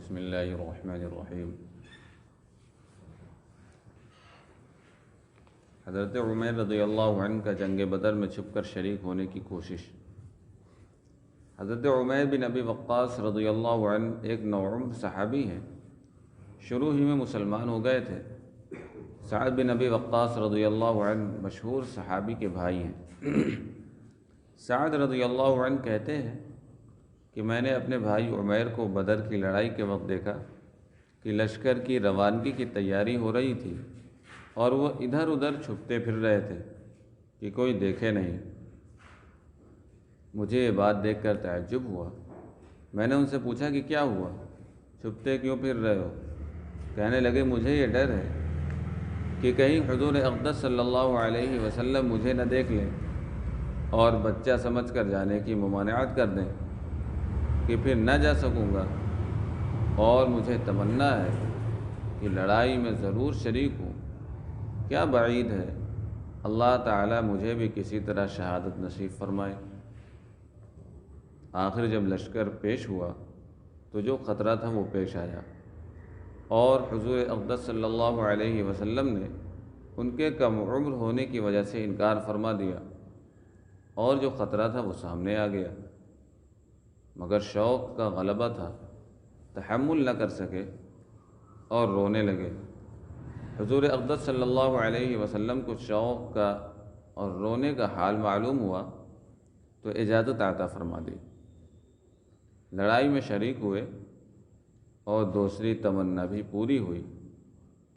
بسم اللہ الرحمن الرحیم۔ حضرت عمیر رضی اللہ عنہ کا جنگ بدر میں چھپ کر شریک ہونے کی کوشش۔ حضرت عمیر بن ابی وقاص رضی اللہ عنہ ایک نوعمر صحابی ہیں، شروع ہی میں مسلمان ہو گئے تھے۔ سعد بن ابی وقاص رضی اللہ عنہ مشہور صحابی کے بھائی ہیں۔ سعد رضی اللہ عنہ کہتے ہیں کہ میں نے اپنے بھائی عمیر کو بدر کی لڑائی کے وقت دیکھا کہ لشکر کی روانگی کی تیاری ہو رہی تھی اور وہ ادھر ادھر چھپتے پھر رہے تھے کہ کوئی دیکھے نہیں۔ مجھے یہ بات دیکھ کر تعجب ہوا۔ میں نے ان سے پوچھا کہ کیا ہوا، چھپتے کیوں پھر رہے ہو؟ کہنے لگے مجھے یہ ڈر ہے کہ کہیں حضور اقدس صلی اللہ علیہ وسلم مجھے نہ دیکھ لیں اور بچہ سمجھ کر جانے کی ممانعت کر دیں کہ پھر نہ جا سکوں گا، اور مجھے تمنا ہے کہ لڑائی میں ضرور شریک ہوں۔ کیا بعید ہے، اللہ تعالیٰ مجھے بھی کسی طرح شہادت نصیب فرمائے۔ آخر جب لشکر پیش ہوا تو جو خطرہ تھا وہ پیش آیا، اور حضور اقدس صلی اللہ علیہ وسلم نے ان کے کم عمر ہونے کی وجہ سے انکار فرما دیا، اور جو خطرہ تھا وہ سامنے آ گیا، مگر شوق کا غلبہ تھا، تحمل نہ کر سکے اور رونے لگے۔ حضور اقدس صلی اللہ علیہ وسلم کو شوق کا اور رونے کا حال معلوم ہوا تو اجازت عطا فرما دی۔ لڑائی میں شریک ہوئے اور دوسری تمنا بھی پوری ہوئی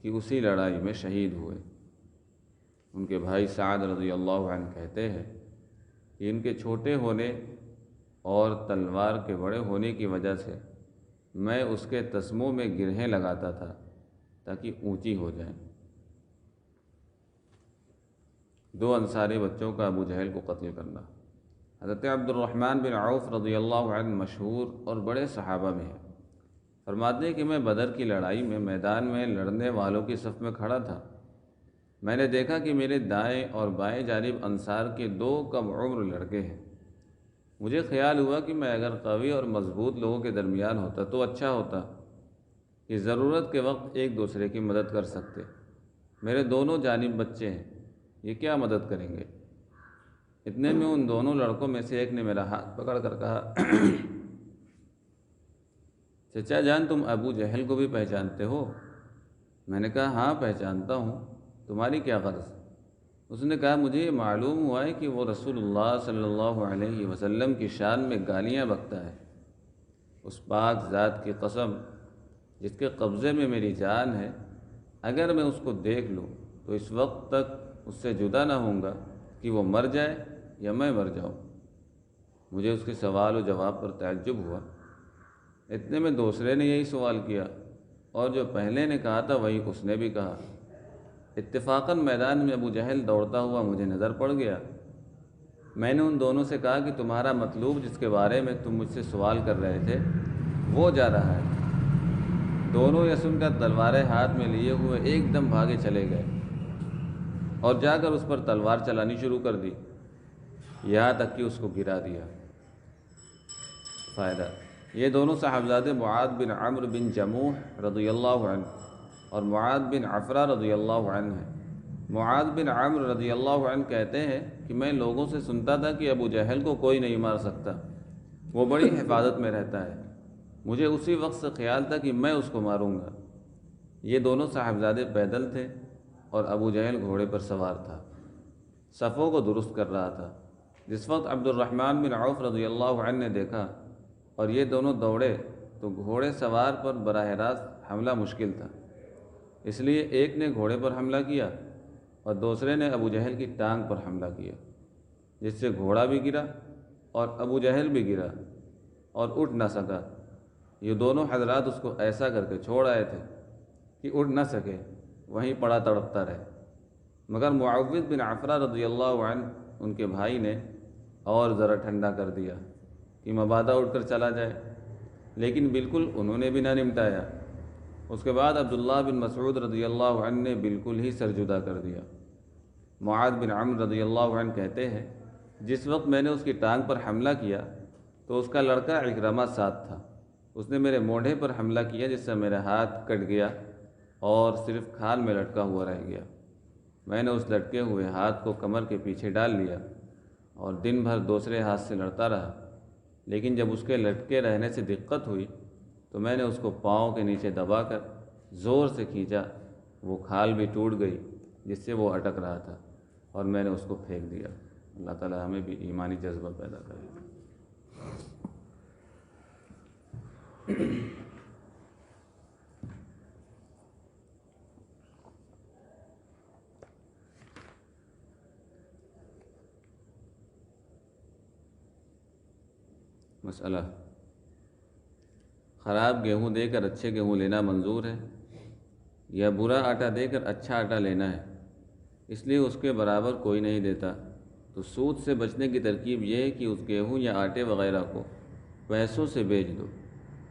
کہ اسی لڑائی میں شہید ہوئے۔ ان کے بھائی سعد رضی اللہ عنہ کہتے ہیں کہ ان کے چھوٹے ہونے اور تلوار کے بڑے ہونے کی وجہ سے میں اس کے تسموں میں گرہیں لگاتا تھا تاکہ اونچی ہو جائیں۔ دو انصاری بچوں کا ابو جہل کو قتل کرنا۔ حضرت عبد الرحمن بن عوف رضی اللہ عنہ مشہور اور بڑے صحابہ میں ہیں۔ فرماتے ہیں کہ میں بدر کی لڑائی میں میدان میں لڑنے والوں کی صف میں کھڑا تھا۔ میں نے دیکھا کہ میرے دائیں اور بائیں جانب انصار کے دو کم عمر لڑکے ہیں۔ مجھے خیال ہوا کہ میں اگر قوی اور مضبوط لوگوں کے درمیان ہوتا تو اچھا ہوتا کہ ضرورت کے وقت ایک دوسرے کی مدد کر سکتے۔ میرے دونوں جانب بچے ہیں، یہ کیا مدد کریں گے؟ اتنے میں ان دونوں لڑکوں میں سے ایک نے میرا ہاتھ پکڑ کر کہا، چچا جان تم ابو جہل کو بھی پہچانتے ہو؟ میں نے کہا ہاں پہچانتا ہوں، تمہاری کیا غرض؟ اس نے کہا مجھے یہ معلوم ہوا ہے کہ وہ رسول اللہ صلی اللہ علیہ وسلم کی شان میں گالیاں بکتا ہے۔ اس پاک ذات کی قسم جس کے قبضے میں میری جان ہے، اگر میں اس کو دیکھ لوں تو اس وقت تک اس سے جدا نہ ہوں گا کہ وہ مر جائے یا میں مر جاؤں۔ مجھے اس کے سوال و جواب پر تعجب ہوا۔ اتنے میں دوسرے نے یہی سوال کیا، اور جو پہلے نے کہا تھا وہی اس نے بھی کہا۔ اتفاقاً میدان میں ابو جہل دوڑتا ہوا مجھے نظر پڑ گیا۔ میں نے ان دونوں سے کہا کہ تمہارا مطلوب جس کے بارے میں تم مجھ سے سوال کر رہے تھے وہ جا رہا ہے۔ دونوں یہ سن کر تلواریں ہاتھ میں لیے ہوئے ایک دم بھاگے چلے گئے اور جا کر اس پر تلوار چلانی شروع کر دی، یہاں تک کہ اس کو گرا دیا۔ فائدہ: یہ دونوں صاحبزادے معاذ بن عمرو بن جموح رضی اللہ عنہ اور معاذ بن عفرہ رضی اللہ عنہ ہیں۔ معاذ بن عمرو رضی اللہ عنہ کہتے ہیں کہ میں لوگوں سے سنتا تھا کہ ابو جہل کو کوئی نہیں مار سکتا، وہ بڑی حفاظت میں رہتا ہے۔ مجھے اسی وقت سے خیال تھا کہ میں اس کو ماروں گا۔ یہ دونوں صاحبزادے پیدل تھے اور ابو جہل گھوڑے پر سوار تھا، صفوں کو درست کر رہا تھا۔ جس وقت عبد الرحمن بن عوف رضی اللہ عنہ نے دیکھا اور یہ دونوں دوڑے تو گھوڑے سوار پر براہ راست حملہ مشکل تھا، اس لیے ایک نے گھوڑے پر حملہ کیا اور دوسرے نے ابو جہل کی ٹانگ پر حملہ کیا، جس سے گھوڑا بھی گرا اور ابو جہل بھی گرا اور اٹھ نہ سکا۔ یہ دونوں حضرات اس کو ایسا کر کے چھوڑ آئے تھے کہ اٹھ نہ سکے، وہیں پڑا تڑپتا رہے، مگر معوذ بن عفرہ رضی اللہ عنہ ان کے بھائی نے اور ذرا ٹھنڈا کر دیا کہ مبادا اٹھ کر چلا جائے، لیکن بالکل انہوں نے بھی نہ نمٹایا۔ اس کے بعد عبداللہ بن مسعود رضی اللہ عنہ نے بالکل ہی سر جدا کر دیا۔ معاذ بن عمرو رضی اللہ عنہ کہتے ہیں جس وقت میں نے اس کی ٹانگ پر حملہ کیا تو اس کا لڑکا اکرمہ ساتھ تھا۔ اس نے میرے موڈھے پر حملہ کیا جس سے میرا ہاتھ کٹ گیا اور صرف کھال میں لٹکا ہوا رہ گیا۔ میں نے اس لٹکے ہوئے ہاتھ کو کمر کے پیچھے ڈال لیا اور دن بھر دوسرے ہاتھ سے لڑتا رہا، لیکن جب اس کے لٹکے رہنے سے دقت ہوئی تو میں نے اس کو پاؤں کے نیچے دبا کر زور سے کھینچا، وہ کھال بھی ٹوٹ گئی جس سے وہ اٹک رہا تھا اور میں نے اس کو پھینک دیا۔ اللہ تعالی ہمیں بھی ایمانی جذبہ پیدا کرے۔ مسئلہ: خراب گیہوں دے کر اچھے گیہوں لینا منظور ہے یا برا آٹا دے کر اچھا آٹا لینا ہے، اس لیے اس کے برابر کوئی نہیں دیتا؟ تو سود سے بچنے کی ترکیب یہ ہے کہ اس گیہوں یا آٹے وغیرہ کو پیسوں سے بیچ دو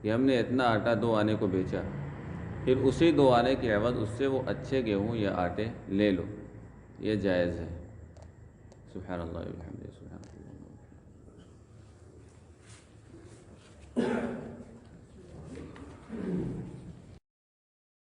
کہ ہم نے اتنا آٹا 2 آنے کو بیچا، پھر اسی 2 آنے کے عوض اس سے وہ اچھے گیہوں یا آٹے لے لو، یہ جائز ہے۔ سبحان اللہ و بحمدہ۔